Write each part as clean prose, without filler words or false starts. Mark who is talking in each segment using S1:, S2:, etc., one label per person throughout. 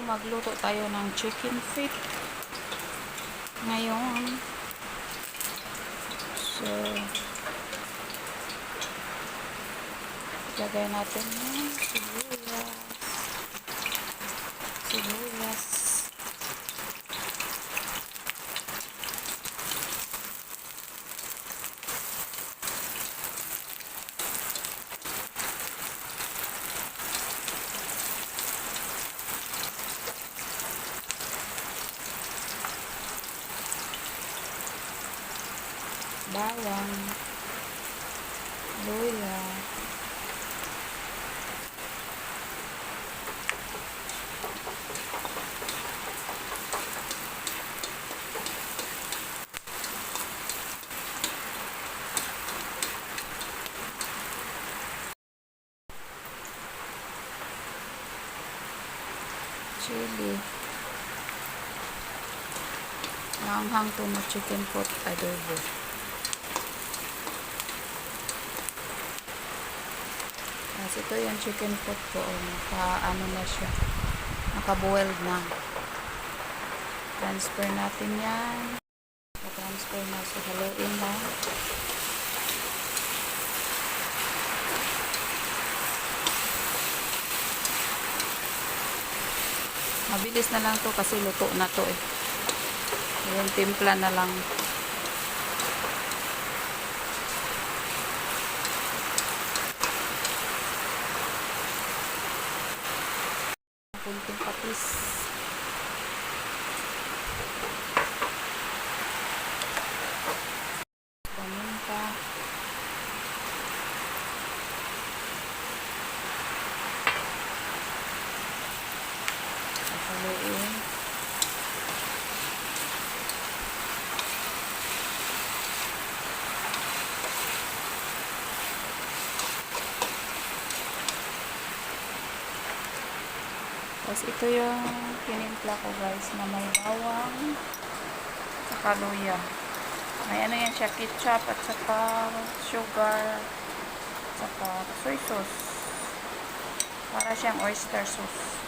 S1: magluto tayo ng chicken feet ngayon. So, lagay natin yung sibuyas. Bawang, luya, chili. Nanghang to mo chicken pot adobo. Kasi ito yung chicken pot ko. Naka-ano na siya. Naka-boiled na. Transfer natin yan. Transfer na siya. Haluin lang. Mabilis na lang to kasi luto na to eh. Yung timpla na lang. Kunting patis. Paminta. Haluin. Tapos ito yung pinimpla ko guys na may bawang saka luya. May ano yan siya, ketchup at saka sugar at saka soy sauce. Para siyang oyster sauce.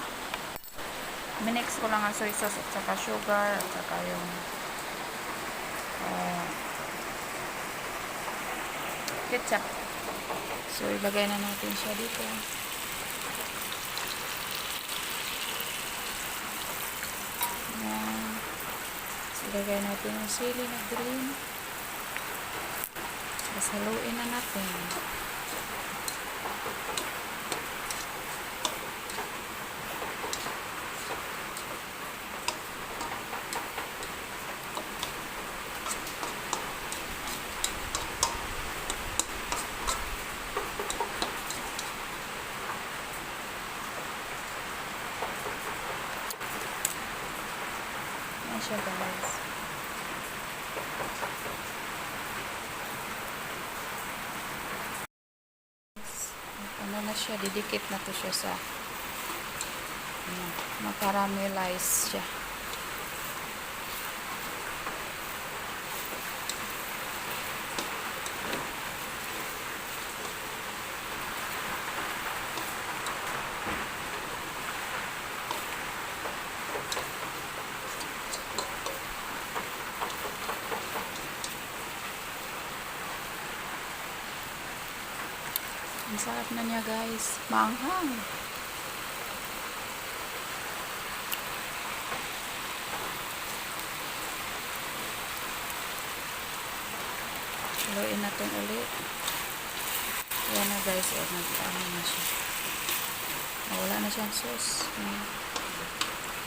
S1: Minix ko lang ang soy sauce at saka sugar at saka yung ketchup. So ilagay na natin siya dito. Ilagay natin yung sili na green. Tapos haluin na natin. Yan siya guys. Ano na siya, didikit na to siya sa makaramelize siya. Ang sarap na niya guys. Maanghang. Haluin natin ulit. Yan na guys. Nag-ano na siya. Wala na siyang sauce.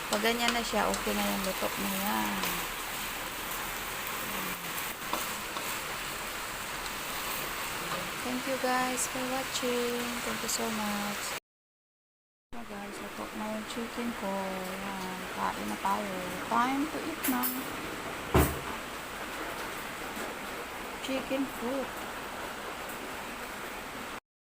S1: Pag ganyan na siya, okay na yung luto na yan. Thank you guys for watching. Thank you so much. So guys, luto na yung chicken ko. Yan. Kain na tayo. Time to eat na. Chicken food.